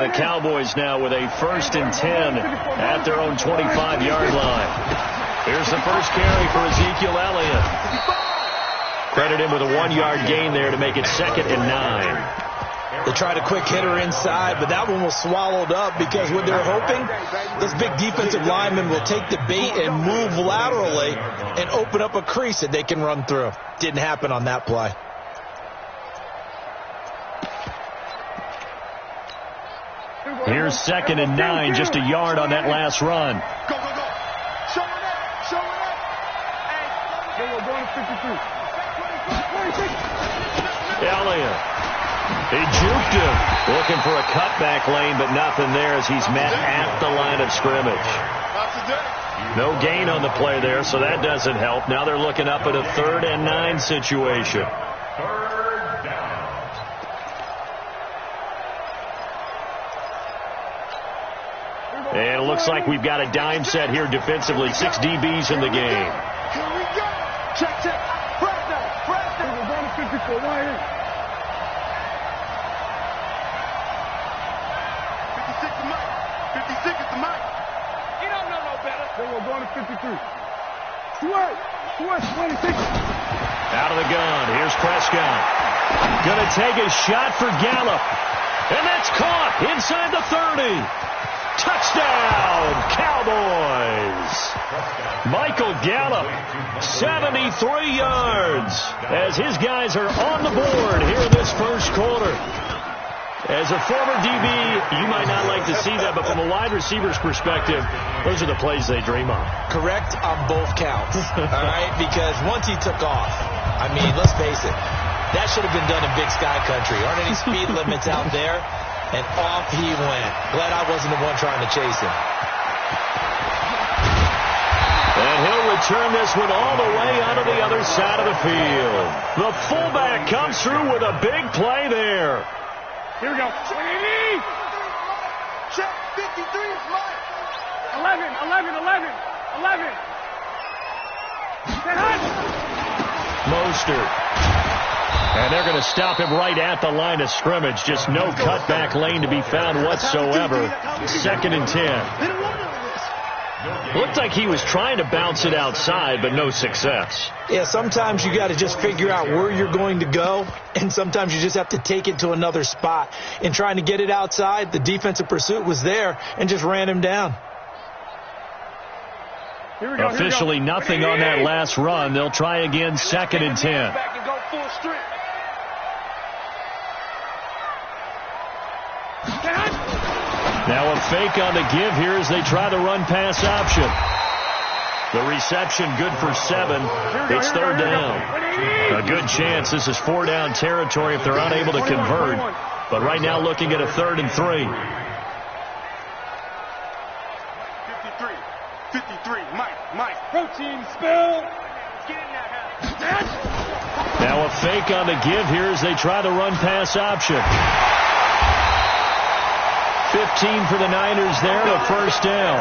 The Cowboys now with a 1st and 10 at their own 25-yard line. Here's the first carry for Ezekiel Elliott. Credit him with a 1-yard gain there to make it 2nd and 9. They tried a quick hitter inside, but that one was swallowed up because what they're hoping, this big defensive lineman will take the bait and move laterally and open up a crease that they can run through. Didn't happen on that play. Here's 2nd and 9, just a yard on that last run. Go, go, go. Show it up. Show it up. Hey, we're going to 52. Elliott. He juked him. Looking for a cutback lane, but nothing there as he's met at the line of scrimmage. No gain on the play there, so that doesn't help. Now they're looking up at a 3rd and 9 situation. And it looks like we've got a dime set here defensively. 6 DBs in the game. Here we go. Check, check. Press that. Press that. We're going to 54. Right in. 56 is Mike. 56 is the Mike. He don't know no better. Then we're going to 53. Switch. Switch. 26. Out of the gun. Here's Prescott. Going to take a shot for Gallup. And that's caught inside the 30. Touchdown, Cowboys! Michael Gallup, 73 yards, as his guys are on the board here in this first quarter. As a former DB, you might not like to see that, but from a wide receiver's perspective, those are the plays they dream of. Correct on both counts, all right? Because once he took off, I mean, let's face it, that should have been done in Big Sky Country. Aren't any speed limits out there? And off he went. Glad I wasn't the one trying to chase him. And he'll return this one all the way onto the other side of the field. The fullback comes through with a big play there. Here we go. Check. 53 is mine. 11. 11. Mostert. And they're going to stop him right at the line of scrimmage. Just no cutback lane to be found whatsoever. 2nd and 10. Looked like he was trying to bounce it outside, but no success. Yeah, sometimes you got to just figure out where you're going to go, and sometimes you just have to take it to another spot. In trying to get it outside, the defensive pursuit was there and just ran him down. Officially nothing on that last run. They'll try again, 2nd and 10. Now a fake on the give here as they try the run-pass option. The reception good for 7. It's 3rd down. A good chance this is 4-down territory if they're unable to convert. But right now looking at a 3rd and 3. 53. Mike. Protein spill. Get in that house. Now a fake on the give here as they try the run-pass option. 15 for the Niners there, the 1st down.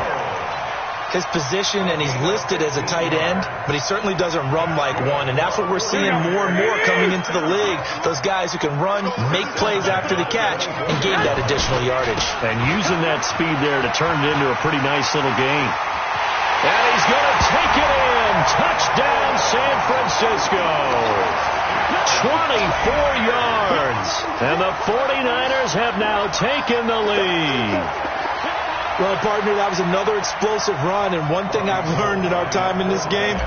His position, and he's listed as a tight end, but he certainly doesn't run like one, and that's what we're seeing more and more coming into the league. Those guys who can run, make plays after the catch, and gain that additional yardage. And using that speed there to turn it into a pretty nice little gain. And he's going to take it in. Touchdown, San Francisco. 24 yards. And the 49ers have now taken the lead. Well, partner, that was another explosive run, and one thing I've learned in our time in this game,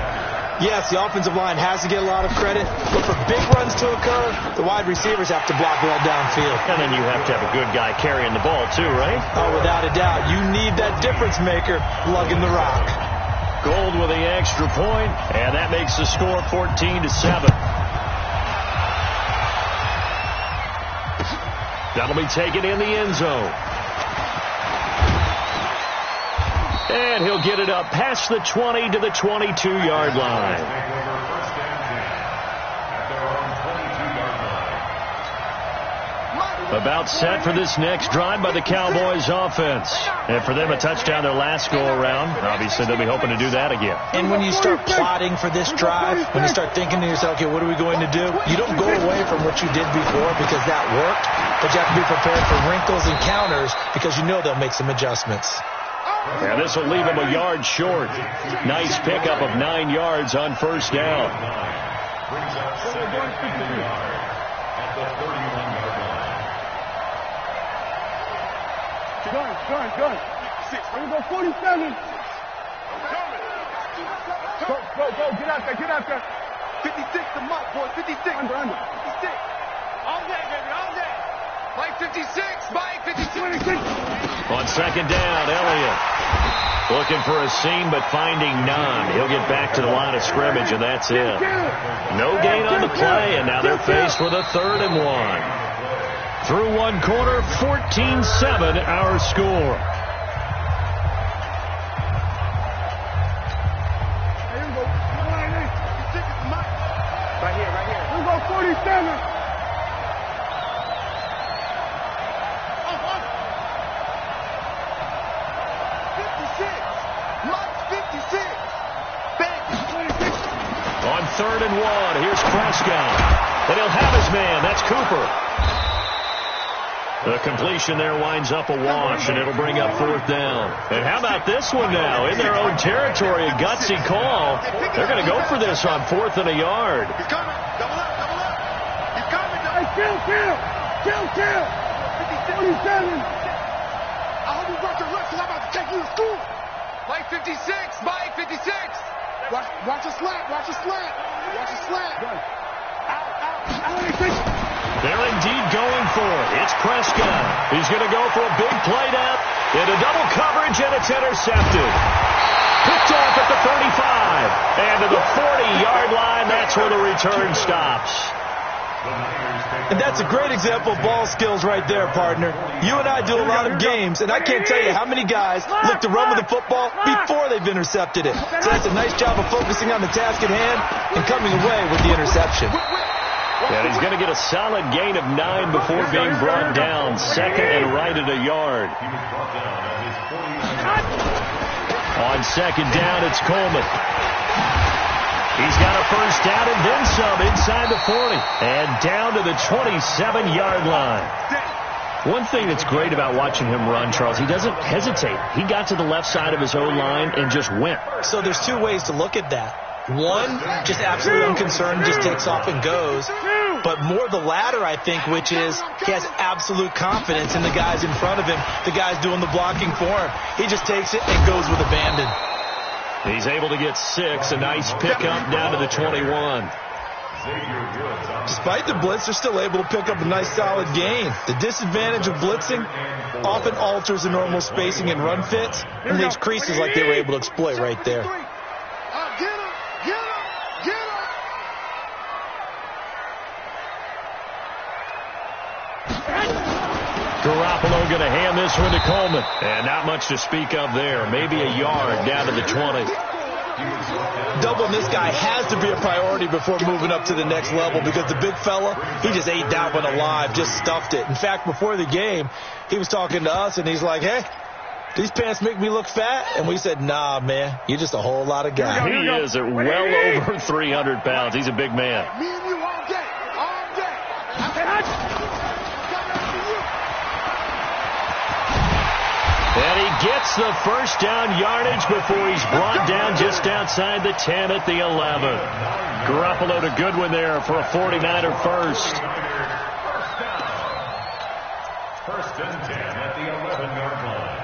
yes, the offensive line has to get a lot of credit, but for big runs to occur, the wide receivers have to block well downfield. And then you have to have a good guy carrying the ball too, right? Oh, without a doubt. You need that difference maker lugging the rock. Gold with the extra point, and that makes the score 14-7. That'll be taken in the end zone. And he'll get it up past the 20 to the 22-yard line. About set for this next drive by the Cowboys offense. And for them, a touchdown their last go-around. Obviously, they'll be hoping to do that again. And when you start plotting for this drive, when you start thinking to yourself, okay, what are we going to do? You don't go away from what you did before because that worked, but you have to be prepared for wrinkles and counters because you know they'll make some adjustments. And this will leave him a yard short. Nice pickup of 9 yards on first down. Brings up second and yard at the 31-yard line. Gun. I'm going to go 47. Go. Get out there. 56 to Mike, boy. 56. Under. 56. All day, baby, all day. Mike 56. On second down, Elliott looking for a seam, but finding none. He'll get back to the line of scrimmage, and that's it. No gain on the play, and now they're faced with a 3rd and 1. Through one quarter, 14-7 our score. Right here. We'll go 47. 56. On 3rd and 1, here's Prescott. And he'll have his man. That's Cooper. The completion there winds up a wash, and it'll bring up 4th down. And how about this one now? In their own territory, a gutsy call. They're going to go for this on 4th and a yard. He's coming. Double up. He's coming. Kill. 47. I hope you brought your reps, because I'm about to take you to school. Mike 56. Watch your slant. They're indeed going for it. It's Prescott. He's going to go for a big play down into double coverage, and it's intercepted. Picked off at the 35. And to the 40-yard line, that's where the return stops. And that's a great example of ball skills right there, partner. You and I do a lot of games, and I can't tell you how many guys look to run with the football before they've intercepted it. So that's a nice job of focusing on the task at hand and coming away with the interception. And he's going to get a solid gain of 9 before being brought down. 2nd and right at a yard. On 2nd down, it's Coleman. He's got a first down and then some inside the 40. And down to the 27-yard line. One thing that's great about watching him run, Charles, he doesn't hesitate. He got to the left side of his own line and just went. So there's 2 ways to look at that. One, just absolutely unconcerned, just takes off and goes. But more the latter, I think, which is he has absolute confidence in the guys in front of him, the guys doing the blocking for him. He just takes it and goes with abandon. He's able to get 6, a nice pickup down to the 21. Despite the blitz, they're still able to pick up a nice solid gain. The disadvantage of blitzing often alters the normal spacing and run fits and leaves creases like they were able to exploit right there. Garoppolo going to hand this one to Coleman. And not much to speak of there. Maybe a yard down to the 20. Doubling this guy has to be a priority before moving up to the next level because the big fella, he just ate that one alive, just stuffed it. In fact, before the game, he was talking to us, and he's like, hey, these pants make me look fat? And we said, nah, man, you're just a whole lot of guy. He is at well over 300 pounds. He's a big man. Me and you all day. And he gets the first down yardage before he's brought down just outside the 10 at the 11. Garoppolo to Goodwin there for a 49er first. First and 10 at the 11-yard line.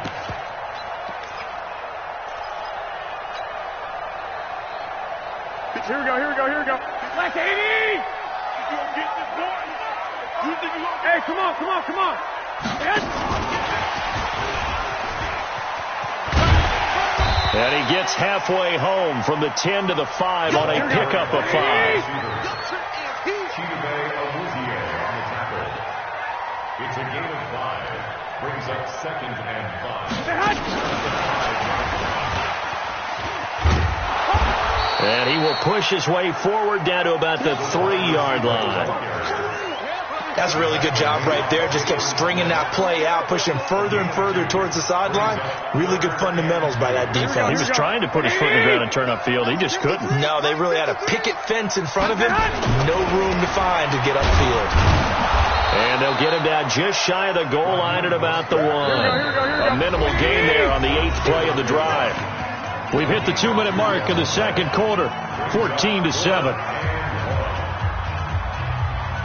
Here we go. Black 80! You gonna get this boy? You think you gonna... Hey, come on. Yes. And he gets halfway home from the 10 to the 5 on a pickup of 5. It's a gain of 5. Brings up 2nd and 5. And he will push his way forward down to about the 3-yard line. That's a really good job right there. Just kept stringing that play out, pushing further and further towards the sideline. Really good fundamentals by that defense. He was trying to put his foot in the ground and turn upfield. He just couldn't. No, they really had a picket fence in front of him. No room to find to get upfield. And they'll get him down just shy of the goal line at about the 1. A minimal gain there on the 8th play of the drive. We've hit the 2-minute mark in the second quarter, 14-7.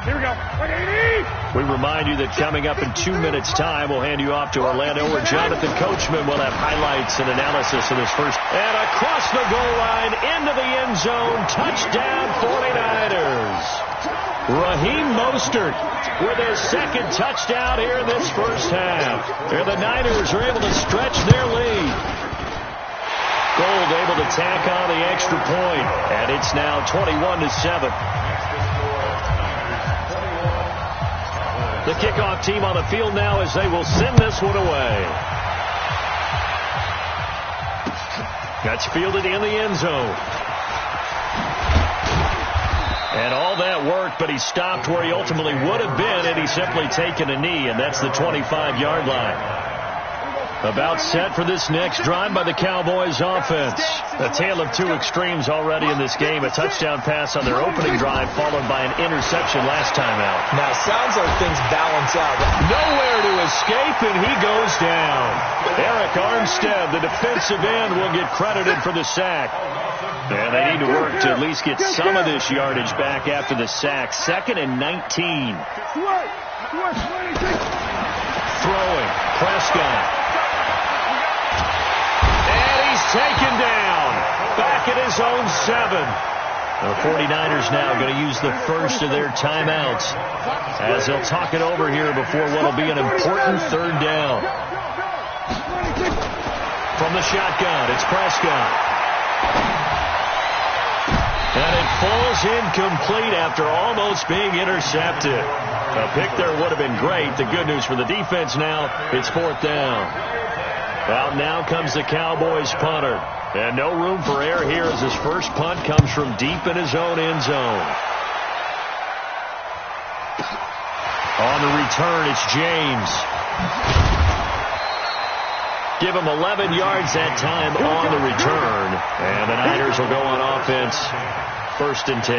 Here we go. 180. We remind you that coming up in 2 minutes' time, we'll hand you off to Orlando, where Jonathan Coachman will have highlights and analysis of this first. And across the goal line, into the end zone, touchdown 49ers. Raheem Mostert with his second touchdown here in this first half. And the Niners are able to stretch their lead. Gold able to tack on the extra point, and it's now 21-7. The kickoff team on the field now as they will send this one away. That's fielded in the end zone. And all that work, but he stopped where he ultimately would have been had he simply taken a knee, and that's the 25-yard line. About set for this next drive by the Cowboys offense. A tale of two extremes already in this game. A touchdown pass on their opening drive followed by an interception last time out. Now, it sounds like things balance out. Nowhere to escape, and he goes down. Eric Armstead, the defensive end, will get credited for the sack. And they need to work to at least get some of this yardage back after the sack. 2nd and 19. Throwing. Prescott. Taken down. Back at his own 7. The 49ers now going to use the first of their timeouts as they'll talk it over here before what will be an important 3rd down. From the shotgun, it's Prescott. And it falls incomplete after almost being intercepted. A pick there would have been great. The good news for the defense now, it's 4th down. Out now comes the Cowboys punter. And no room for error here as his first punt comes from deep in his own end zone. On the return, it's James. Give him 11 yards that time on the return. And the Niners will go on offense. 1st and 10.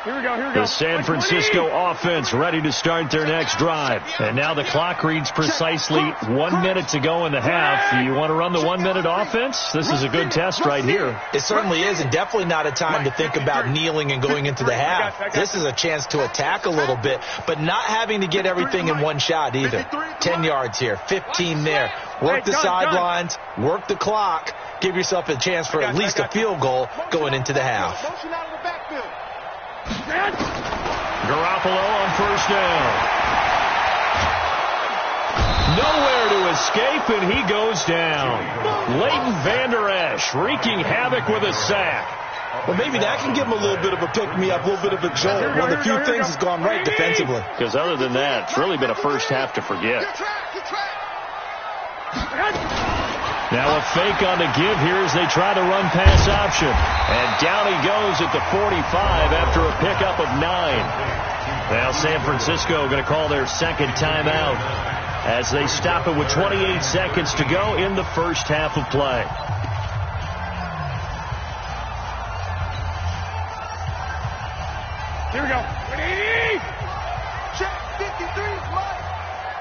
Here we go. The San Francisco offense ready to start their next drive. And now the clock reads precisely 1 minute to go in the half. You want to run the 1 minute offense? This is a good test right here. It certainly is, and definitely not a time to think about kneeling and going into the half. This is a chance to attack a little bit, but not having to get everything in one shot either. 10 yards here, 15 there. Work the sidelines, work the clock, give yourself a chance for at least a field goal going into the half. Garoppolo on 1st down. Nowhere to escape, and he goes down. Leighton Vander Esch wreaking havoc with a sack. Well, maybe that can give him a little bit of a pick-me-up, a little bit of a jolt. One of the few things has gone right defensively. Because other than that, it's really been a first half to forget. Now a fake on the give here as they try to run pass option. And down he goes at the 45 after a pickup of 9. Now San Francisco going to call their 2nd timeout as they stop it with 28 seconds to go in the first half of play. Here we go. 180. Check 53, Mike.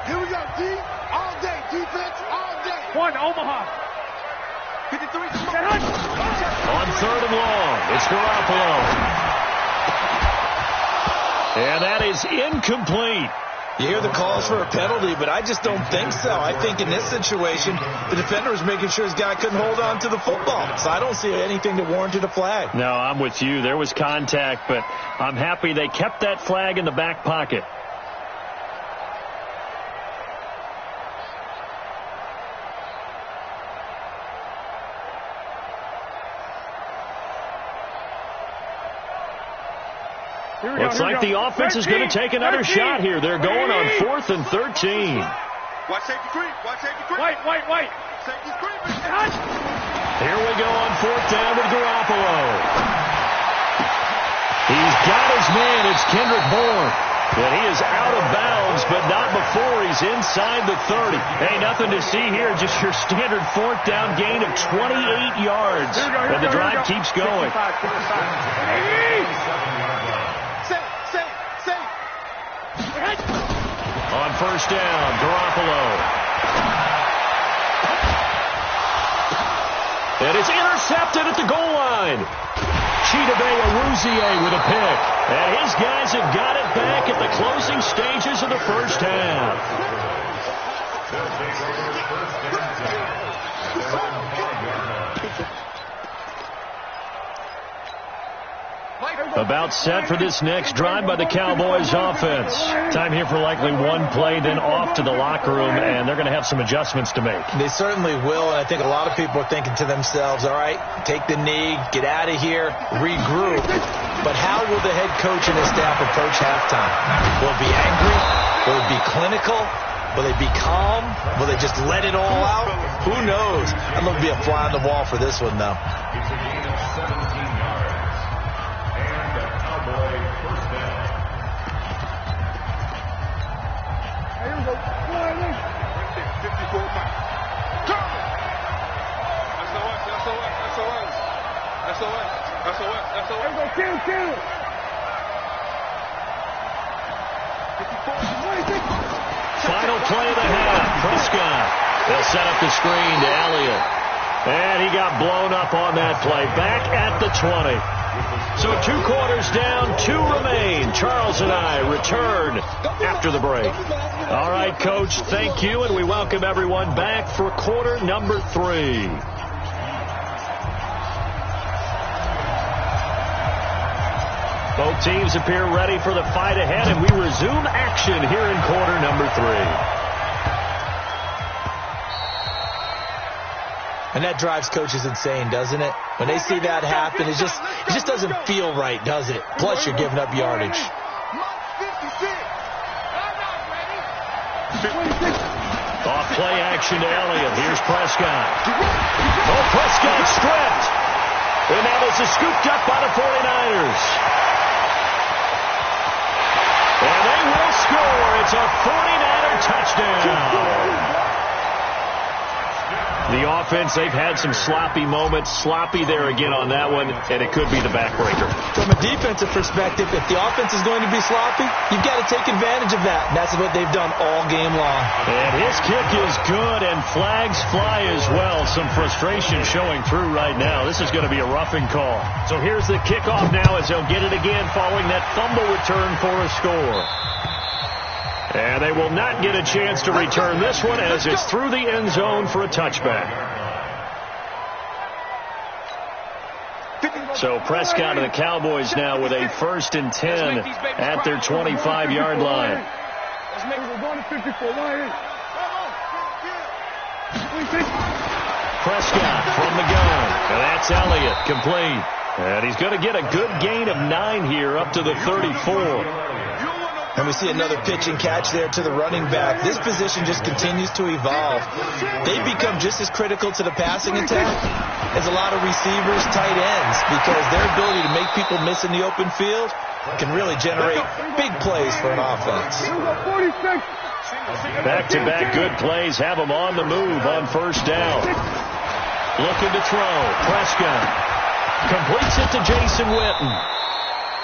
Here we go, D. All day. Defense, all day. 1, Omaha. 53. On 3rd and long, it's Garoppolo. And that is incomplete. You hear the calls for a penalty, but I just don't think so. I think in this situation, the defender was making sure his guy couldn't hold on to the football. So I don't see anything that warranted a flag. No, I'm with you. There was contact, but I'm happy they kept that flag in the back pocket. Looks like the offense is going to take another shot here. They're going on 4th and 13. Watch safety creep. Watch safety creep. White. Safety creep. Here we go on 4th down with Garoppolo. He's got his man. It's Kendrick Bourne. And he is out of bounds, but not before he's inside the 30. Hey, nothing to see here. Just your standard fourth down gain of 28 yards. And the drive keeps going. On first down, Garoppolo. And it's intercepted at the goal line. Chidobe Awuzie with a pick. And his guys have got it back at the closing stages of the first half. About set for this next drive by the Cowboys offense. Time here for likely one play, then off to the locker room, and they're going to have some adjustments to make. They certainly will, and I think a lot of people are thinking to themselves, all right, take the knee, get out of here, regroup. But how will the head coach and his staff approach halftime? Will it be angry? Will it be clinical? Will they be calm? Will they just let it all out? Who knows? I'd love to be a fly on the wall for this one, though. Final play of the half. Prescott. They'll set up the screen to Elliott. And he got blown up on that play. Back at the 20. So 2 quarters down, 2 remain. Charles and I return after the break. All right, Coach, thank you, and we welcome everyone back for quarter number 3. Both teams appear ready for the fight ahead, and we resume action here in quarter number 3. And that drives coaches insane, doesn't it? When they see that happen, it just doesn't feel right, does it? Plus, you're giving up yardage. Off play action to Elliott. Here's Prescott. Oh, Prescott stripped. And that is scooped up by the 49ers. And they will score. It's a 49er touchdown. The offense, they've had some sloppy moments. Sloppy there again on that one, and it could be the backbreaker. From a defensive perspective, if the offense is going to be sloppy, you've got to take advantage of that. And that's what they've done all game long. And his kick is good, and flags fly as well. Some frustration showing through right now. This is going to be a roughing call. So here's the kickoff now as they'll get it again following that fumble return for a score. And they will not get a chance to return this one as it's through the end zone for a touchback. So Prescott and the Cowboys now with a 1st and 10 at their 25-yard line. Prescott from the gun. And that's Elliott complete. And he's going to get a good gain of 9 here up to the 34. And we see another pitch and catch there to the running back. This position just continues to evolve. They become just as critical to the passing attack as a lot of receivers, tight ends, because their ability to make people miss in the open field can really generate big plays for an offense. Back-to-back good plays have them on the move on first down. Looking to throw. Prescott completes it to Jason Witten.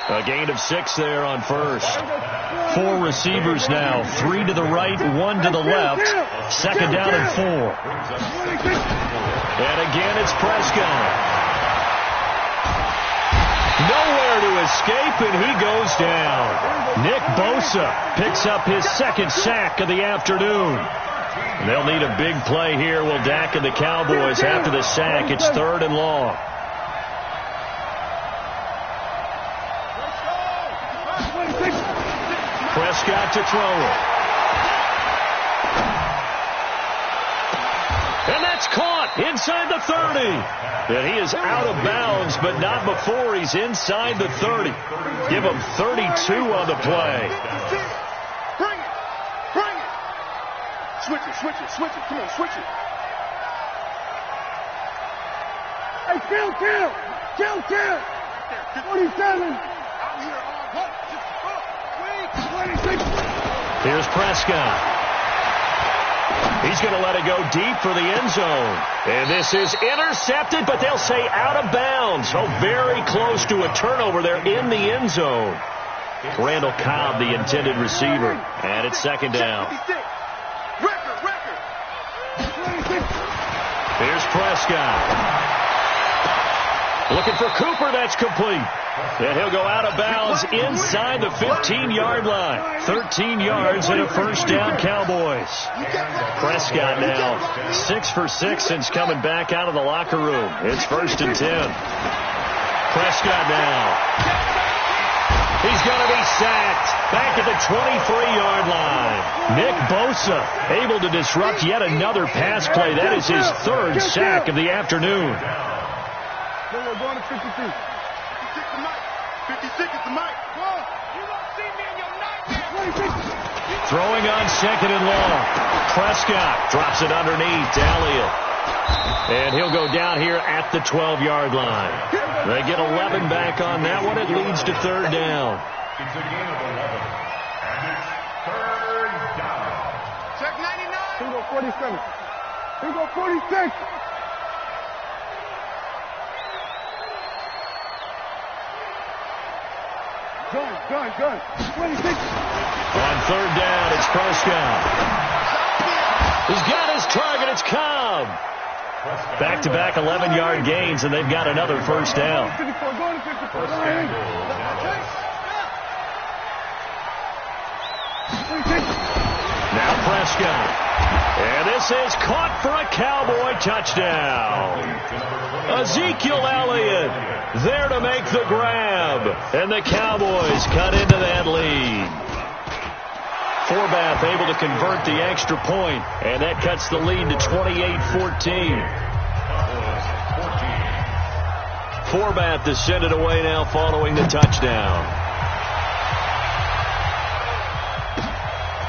A gain of 6 there on first. 4 receivers now. 3 to the right, 1 to the left. 2nd down and 4. And again, it's Prescott. Nowhere to escape, and he goes down. Nick Bosa picks up his 2nd sack of the afternoon. They'll need a big play here. Will Dak and the Cowboys after the sack. It's 3rd and long. Prescott to throw it. And that's caught inside the 30. And he is out of bounds, but not before he's inside the 30. Give him 32 on the play. Bring it. Bring it. Switch it. Switch it. Switch it. Come on, switch it. Hey, kill. 47. Here's Prescott. He's going to let it go deep for the end zone. And this is intercepted, but they'll say out of bounds. Oh, very close to a turnover there in the end zone. Randall Cobb, the intended receiver. And it's second down. Here's Prescott. Looking for Cooper. That's complete. And he'll go out of bounds inside the 15-yard line. 13 yards and a first down, Cowboys. Prescott now 6 for 6 since coming back out of the locker room. It's 1st and 10. Prescott now. He's going to be sacked back at the 23-yard line. Nick Bosa able to disrupt yet another pass play. That is his 3rd sack of the afternoon. We're going to 52. 56 to Mike. 56 is the Mike. You won't see me in your nightmare. Throwing on 2nd and long. Prescott drops it underneath to Elliott. And he'll go down here at the 12-yard line. They get 11 back on that one. It leads to 3rd down. It's a gain of 11. And it's 3rd down. Check 99. Here we go 47. Here we go 46. Gun. 26. On 3rd down, it's Prescott. He's got his target. It's Cobb. Back-to-back 11-yard gains, and they've got another first down. Now Prescott. And this is caught for a Cowboy touchdown. Ezekiel Elliott there to make the grab. And the Cowboys cut into that lead. Forbath able to convert the extra point, and that cuts the lead to 28-14. Forbath is sent it away now following the touchdown.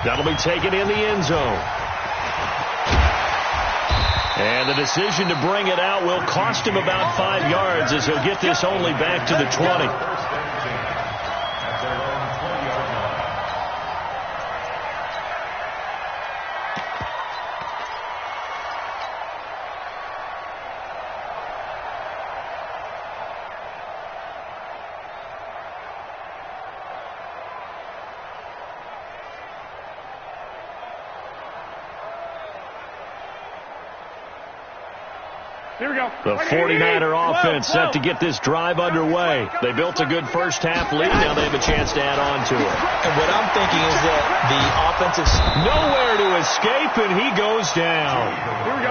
That'll be taken in the end zone. And the decision to bring it out will cost him about 5 yards as he'll get this only back to the 20. Here we go. The 49er offense set to get this drive underway. They built a good first half lead. Now they have a chance to add on to it. And what I'm thinking is that the offensive... Nowhere to escape, and he goes down.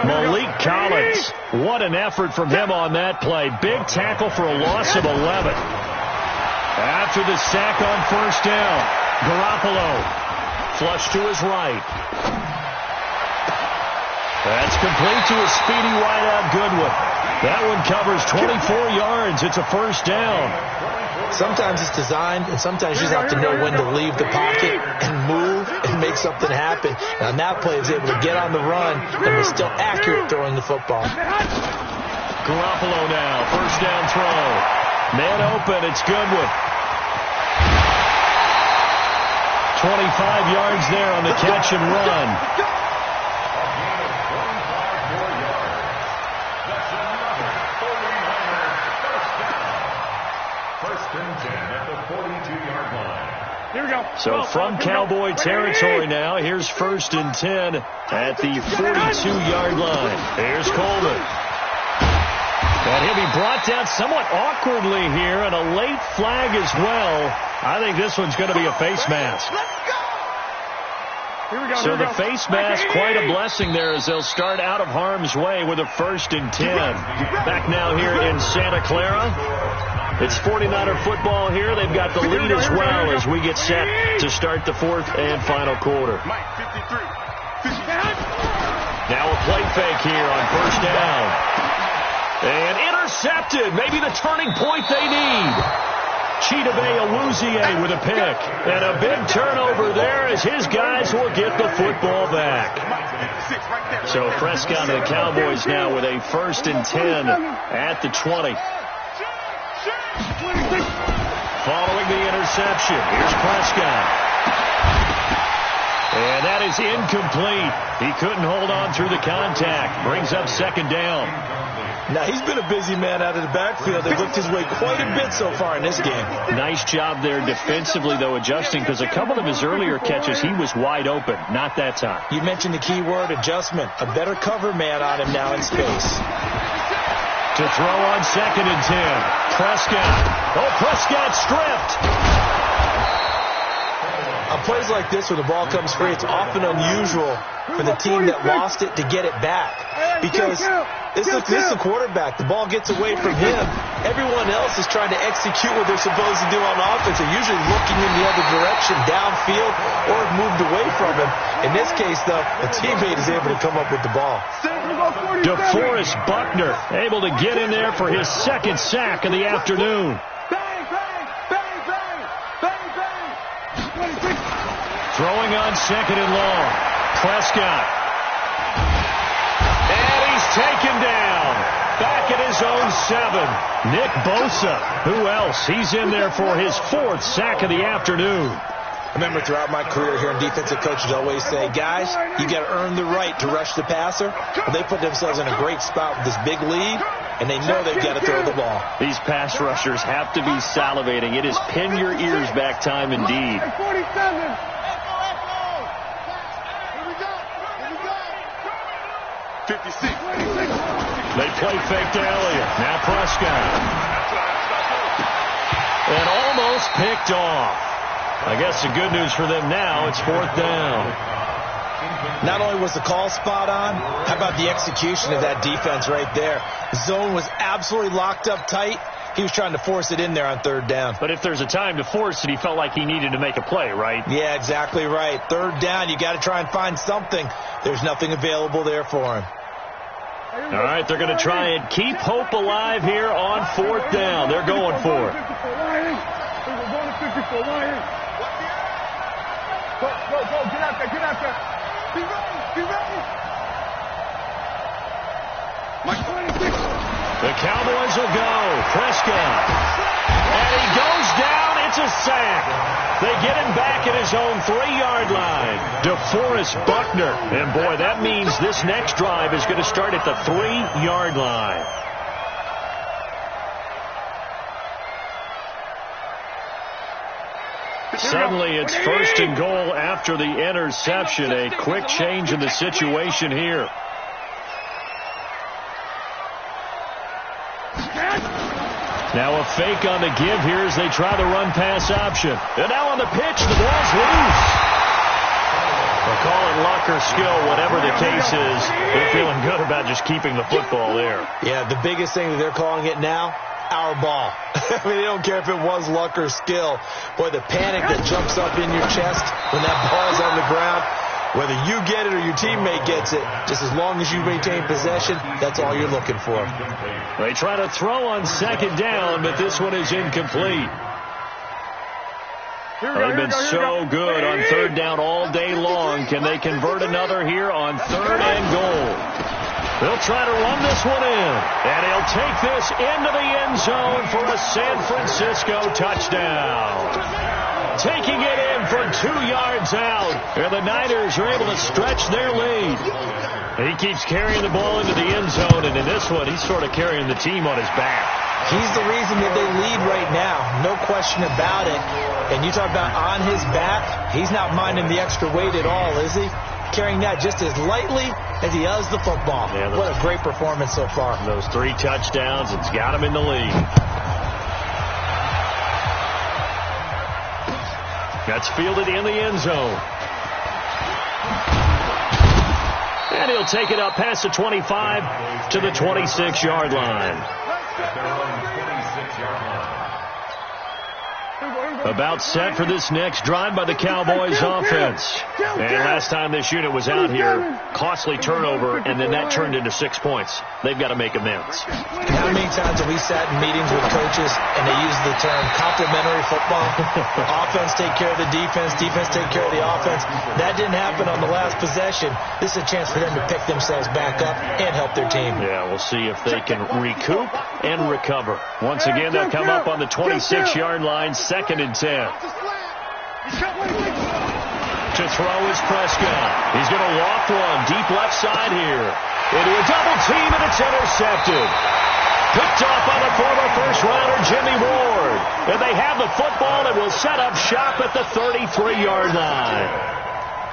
Malik Collins. What an effort from him on that play. Big tackle for a loss of 11. After the sack on first down, Garoppolo. Flush to his right. That's complete to a speedy wideout Goodwin. That one covers 24 yards. It's a first down. Sometimes it's designed, and sometimes you just have to know when to leave the pocket and move and make something happen. And on that play, he was able to get on the run and was still accurate throwing the football. Garoppolo now, first down throw. Man open, it's Goodwin. 25 yards there on the catch and run. So from Cowboy territory now, here's 1st and 10 at the 42-yard line. Here's Coleman. And he'll be brought down somewhat awkwardly here, and a late flag as well. I think this one's going to be a face mask. So the face mask, quite a blessing there as they'll start out of harm's way with a 1st and 10. Back now here in Santa Clara. It's 49er football here. They've got the lead as well as we get set to start the 4th and final quarter. Now a play fake here on first down. And intercepted. Maybe the turning point they need. Chidobe Awuzie with a pick. And a big turnover there as his guys will get the football back. So Prescott and the Cowboys now with a 1st and 10 at the 20. following the interception. Here's Prescott. And that is incomplete. He couldn't hold on through the contact. Brings up second down. Now, he's been a busy man out of the backfield. They've looked his way quite a bit so far in this game. Nice job there defensively, though, adjusting, because a couple of his earlier catches, he was wide open. Not that time. You mentioned the key word, adjustment. A better cover man on him now in space. To throw on 2nd and 10. Prescott. Oh, Prescott stripped. On plays like this where the ball comes free, it's often unusual for the team that lost it to get it back. Because this is the quarterback. The ball gets away from him. Everyone else is trying to execute what they're supposed to do on offense. They're usually looking in the other direction, downfield, or have moved away from him. In this case, though, a teammate is able to come up with the ball. DeForest Buckner able to get in there for his 2nd sack of the afternoon. Throwing on 2nd and long. Prescott. And he's taken down. Back at his own 7. Nick Bosa. Who else? He's in there for his 4th sack of the afternoon. I remember throughout my career here in defensive coaches always say, guys, you got to earn the right to rush the passer. Well, they put themselves in a great spot with this big lead, and they know they've got to throw the ball. These pass rushers have to be salivating. It is pin your ears back time indeed. 56. They play fake to Elliott. Now Prescott. And almost picked off. I guess the good news for them now, it's 4th down. Not only was the call spot on, how about the execution of that defense right there? Zone was absolutely locked up tight. He was trying to force it in there on 3rd down. But if there's a time to force it, he felt like he needed to make a play, right? Yeah, exactly right. 3rd down, you got to try and find something. There's nothing available there for him. All right, they're going to try and keep hope alive here on 4th down. They're going for it. Go, get out there. Be ready. Mike 26. The Cowboys will go. Prescott. And he goes down. It's a sack. They get him back at his own 3-yard line. DeForest Buckner. And, boy, that means this next drive is going to start at the 3-yard line. Suddenly it's 1st and goal after the interception. A quick change in the situation here. Now a fake on the give here as they try the run-pass option. And now on the pitch, the ball's loose. They'll call it luck or skill, whatever the case is. They're feeling good about just keeping the football there. Yeah, the biggest thing that they're calling it now, our ball. I mean, they don't care if it was luck or skill. Boy, the panic that jumps up in your chest when that ball's on the ground, whether you get it or your teammate gets it, just as long as you maintain possession, that's all you're looking for. They try to throw on 2nd down, but this one is incomplete. They've been so good on 3rd down all day long. Can they convert another here on 3rd and goal? They'll try to run this one in, and he'll take this into the end zone for a San Francisco touchdown. Taking it in for 2 yards out, and the Niners are able to stretch their lead. He keeps carrying the ball into the end zone, and in this one, he's sort of carrying the team on his back. He's the reason that they lead right now, no question about it. And you talk about on his back, he's not minding the extra weight at all, is he? Carrying that just as lightly as he does the football. Yeah, what a great performance so far. Those 3 touchdowns, it's got him in the lead. That's fielded in the end zone. And he'll take it up past the 25 to the 26-yard line. About set for this next drive by the Cowboys offense. And last time this unit was out here, costly turnover, and then that turned into 6 points. They've got to make amends. How many times have we sat in meetings with coaches and they use the term complementary football? Offense take care of the defense, defense take care of the offense. That didn't happen on the last possession. This is a chance for them to pick themselves back up and help their team. Yeah, we'll see if they can recoup and recover. Once again, they'll come up on the 26-yard line, 2nd and 10. To throw is Prescott. He's going to walk one deep left side here. Into a double team, and it's intercepted. Picked off by the former first-rounder Jimmy Ward. And they have the football and will set up shop at the 33-yard line.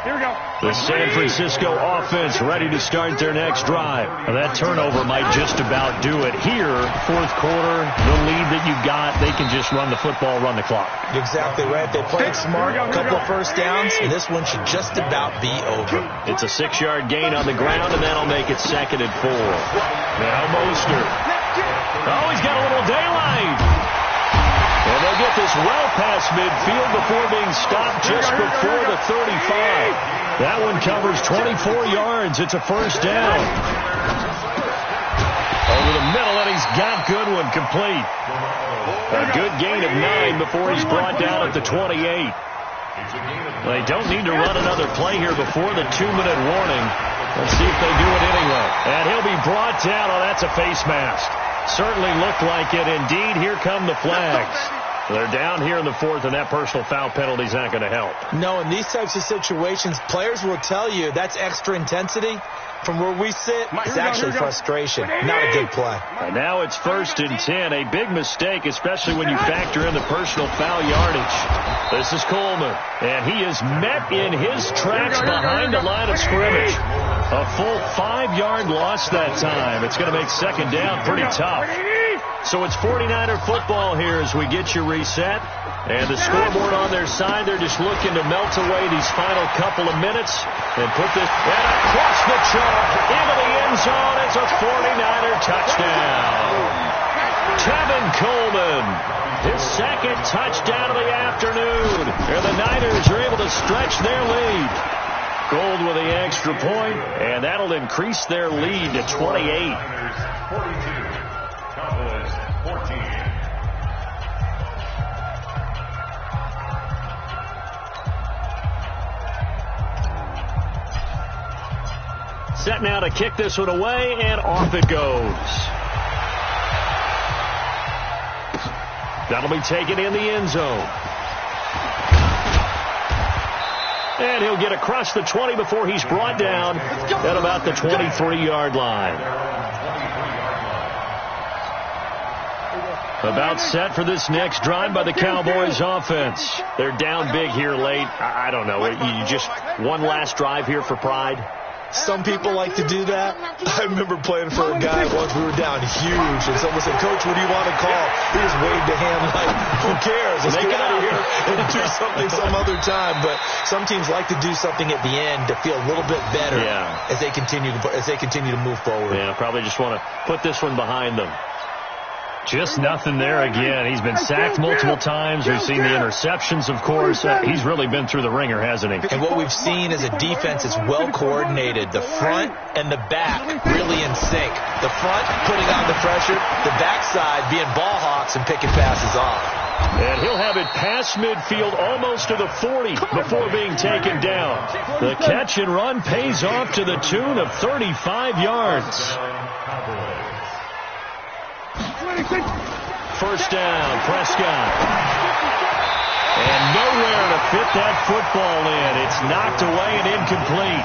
Here we go. The San Francisco offense ready to start their next drive. Now, that turnover might just about do it here. 4th quarter, the lead that you got, they can just run the football, run the clock. Exactly right. They played smart, a couple of first downs, and this one should just about be over. It's a 6-yard gain on the ground, and that'll make it 2nd and 4. Now Mostert. Oh, he's got a little daylight. And they'll get this well past midfield before being stopped just before the 35. That one covers 24 yards. It's a first down. Over the middle, and he's got Goodwin complete. A good gain of 9 before he's brought down at the 28. They don't need to run another play here before the 2-minute warning. Let's see if they do it anyway. And he'll be brought down. Oh, that's a face mask. Certainly looked like it. Indeed, here come the flags. They're down here in the 4th, and that personal foul penalty is not going to help. No, in these types of situations, players will tell you that's extra intensity. From where we sit, it's actually frustration. Not a good play. And now it's 1st and 10. A big mistake, especially when you factor in the personal foul yardage. This is Coleman, and he is met in his tracks behind the line of scrimmage. A full 5-yard loss that time. It's going to make 2nd down pretty tough. So it's 49er football here as we get you reset. And the scoreboard on their side, they're just looking to melt away these final couple of minutes and put this and across the chalk into the end zone. It's a 49er touchdown. Tevin Coleman, his 2nd touchdown of the afternoon. And the Niners are able to stretch their lead. Gold with the extra point, and that'll increase their lead to 28. 42. Cowboys 14. Set now to kick this one away, and off it goes. That'll be taken in the end zone. And he'll get across the 20 before he's brought down at about the 23-yard line. About set for this next drive by the Cowboys offense. They're down big here late. I don't know. You just one last drive here for pride? Some people like to do that. I remember playing for a guy once. We were down huge, and someone said, "Coach, what do you want to call?" He just waved a hand like, "Who cares? Let's get out of here and do something some other time." But some teams like to do something at the end to feel a little bit better as they continue to move forward. Yeah, probably just want to put this one behind them. Just nothing there again. He's been sacked multiple times. We've seen the interceptions, of course. He's really been through the ringer, hasn't he? And what we've seen is a defense that's well coordinated. The front and the back really in sync. The front putting on the pressure. The backside being ball hawks and picking passes off. And he'll have it past midfield almost to the 40 before being taken down. The catch and run pays off to the tune of 35 yards. First down, Prescott. And nowhere to fit that football in. It's knocked away and incomplete.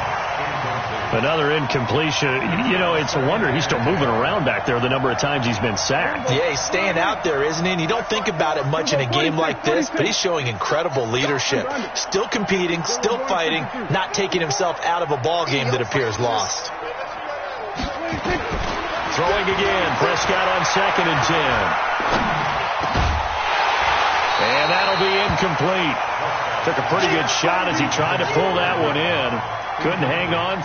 Another incompletion. You know, it's a wonder he's still moving around back there the number of times he's been sacked. Yeah, he's staying out there, isn't he? And you don't think about it much in a game like this, but he's showing incredible leadership. Still competing, still fighting, not taking himself out of a ball game that appears lost. Throwing again, Prescott on 2nd and 10. And that'll be incomplete. Took a pretty good shot as he tried to pull that one in. Couldn't hang on.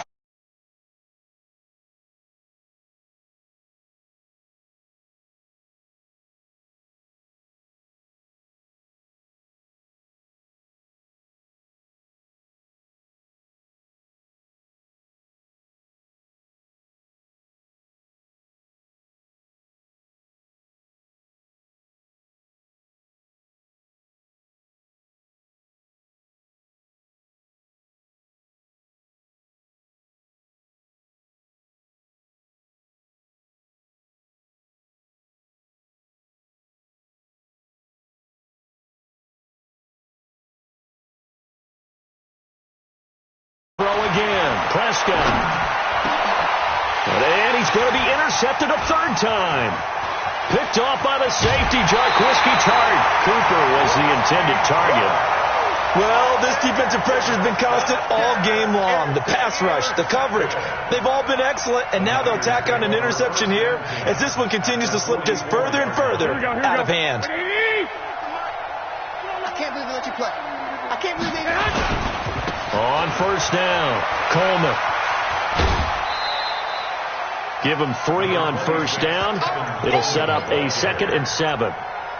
Prescott. And he's going to be intercepted a third time. Picked off by the safety, Jarquiski Tart. Cooper was the intended target. Well, this defensive pressure has been constant all game long. The pass rush, the coverage, they've all been excellent, and now they'll tack on an interception here as this one continues to slip just further and further out of hand. I can't believe they let you play. I can't believe they let you. On first down, Coleman. Give him 3 on first down. It'll set up a 2nd and 7.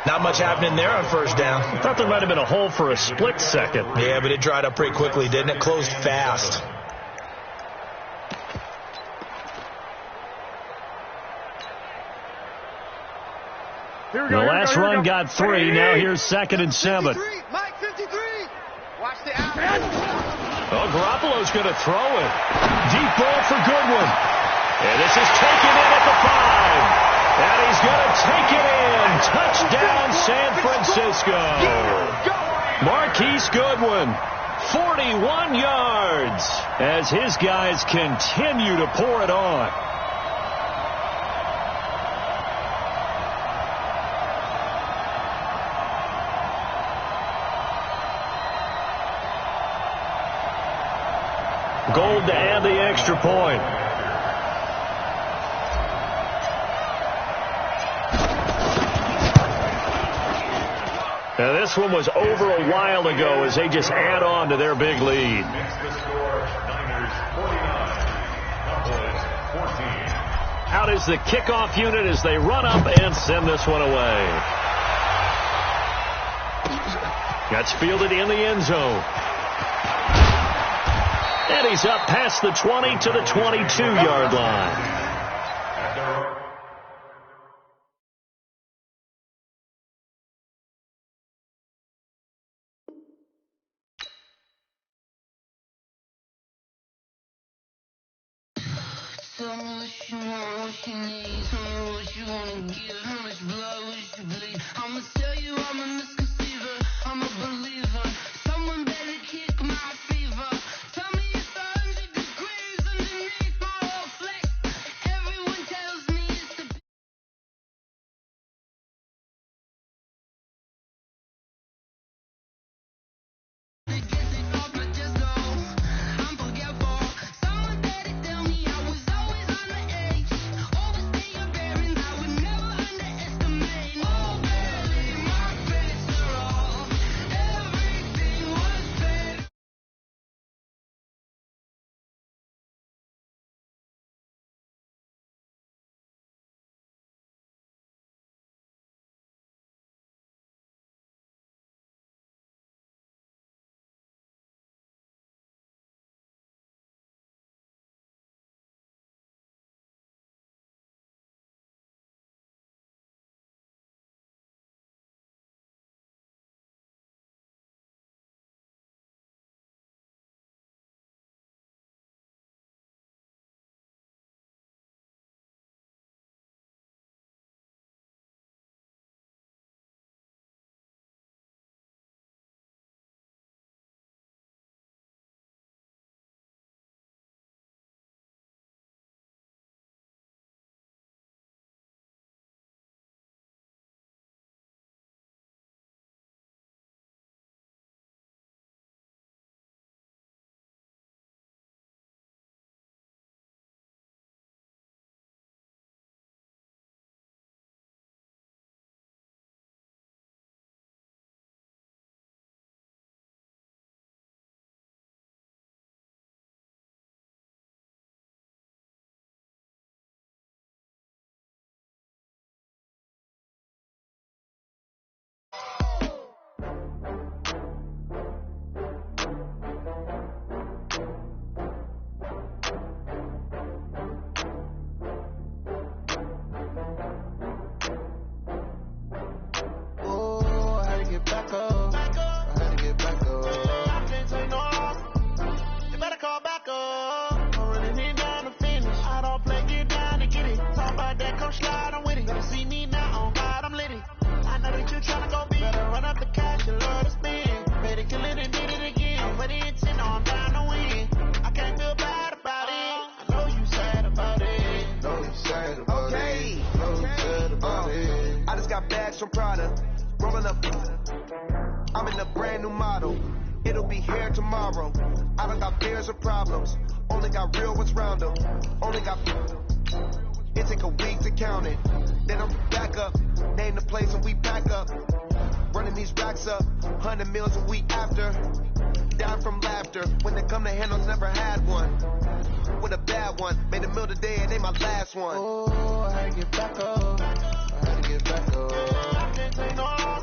Not much happening there on first down. I thought there might have been a hole for a split second. Yeah, but it dried up pretty quickly, didn't it? Closed fast. The last run got 3. Now here's 2nd and 7. Mike 53. Watch the out. Oh, Garoppolo's going to throw it. Deep ball for Goodwin. And this is taken in at the 5. And he's going to take it in. Touchdown, San Francisco. Marquise Goodwin, 41 yards, as his guys continue to pour it on. Gold to add the extra point. Now, this one was over a while ago as they just add on to their big lead. Out is the kickoff unit as they run up and send this one away. That's fielded in the end zone. And he's up past the 20 to the 22-yard line. Tell me what you want, what you need. Tell me what you want to give. How much blood would you bleed? I'ma tell you I'm a misconceiver. I'm a believer. Someone better kick my fever. Tell me it's 100 degrees underneath my whole flex. Everyone tells me it's the bags from Prada. Rolling up, I'm in a brand new model. It'll be here tomorrow. I don't got fears or problems. Only got real ones round them. Only got. It take a week to count it. Then I'm back up. Name the place and we back up. Running these racks up. 100 meals a week after. Die from laughter. When they come to handles, never had one. With a bad one. Made a meal today and ain't my last one. Oh, I had to get back up. I had to get back up. I can't take no loss.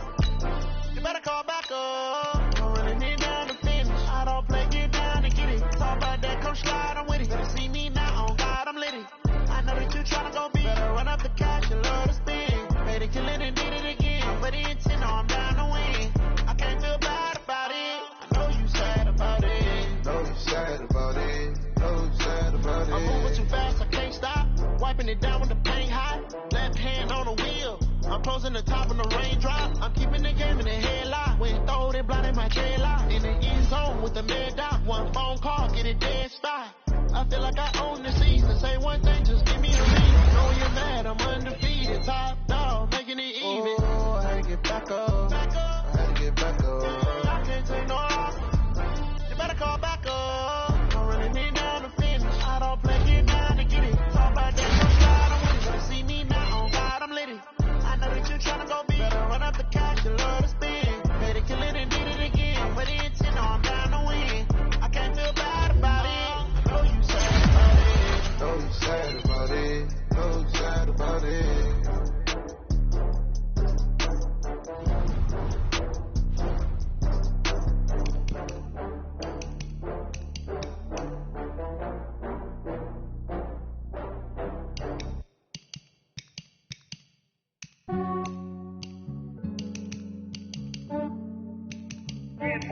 You better call back up. I'm running it down to finish. I don't play, get down and get it. Talk about that, come slide, I'm with it. Better see me now, on God, I'm lit it. I know that you tryna go big. Better run up the cash, you love to spend. Made it, kill it, and did it again. But the intent, no, I'm down to win. I can't feel bad about it. I know you sad about it. Know you sad about it. Know you sad about it. I'm moving too fast, I can't stop. Wiping it down with the paint hot. Left hand on the wheel. I'm closing the top of the raindrop. I'm keeping the game in the headlock. When throw it, blinding my dreadlock. In the end zone with the mad dot. One phone call, get a dead spot. I feel like I own the season. Say one thing, just give me the reason. Know you're mad, I'm undefeated. Top dog, making it even. Oh, I had to get back up. I had to get back up. I can't take no loss. You better call back up. I'm running it down to finish. I don't play, get down to get it. Talk about that, come slide, I'm with it. Better see me now, on God, I'm lit it. I know that you tryna go big. Better run up the cash, you love to spend. Better kill it and did it again. But the intent, no, I'm down to win. I can't feel bad about it. I know you sad about it. Know you sad about it. Know you sad about it.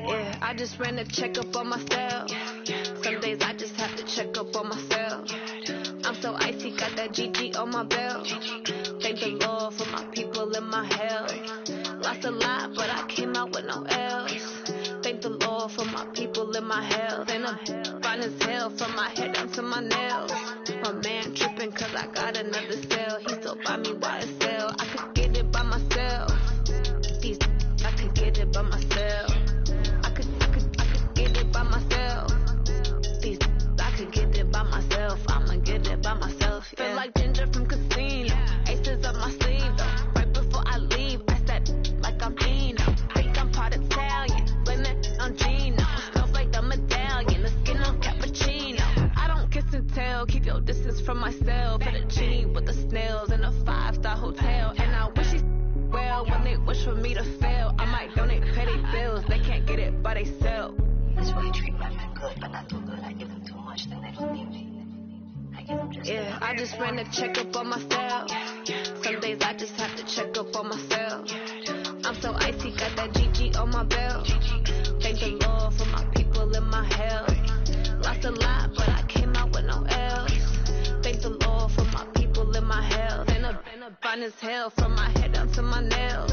Yeah, I just ran a checkup on myself. Some days I just have to check up on myself. I'm so icy, got that GG on my belt. Thank the Lord for my people and my health. Lost a lot, but I came out with no L's. Thank the Lord for my people and my health. And I'm fine as hell from my head down to my nails. My man tripping cause I got another cell. He still buy me YSL. I could get it by myself. I could get it by myself. I could get it by myself. I could get it by myself. I'ma get it by myself. Yeah. Feel like Ginger from Casino. Aces up my sleeve though. Right before I leave, I said like I'm Dino. Think I'm part Italian. Blame it on Gino. Smells like the medallion. The skin on cappuccino. I don't kiss and tell. Keep your distance from myself. Put a genie with the snails in a 5-star hotel. And I wish he well when they wish for me to fail. I might donate, pay their bills. They can't get it by themselves. That's why you treat women good, but not too good. I give them too much, then they don't need me. I give them just Yeah, I just ran a checkup on myself. Some days I just have to check up on myself. I'm so icy, got that GG on my belt. Thank the Lord for my people and my health. Lost a lot, but I came out with no L's. Thank the Lord for my people and my health. And I'm fine as hell from my head down to my nails.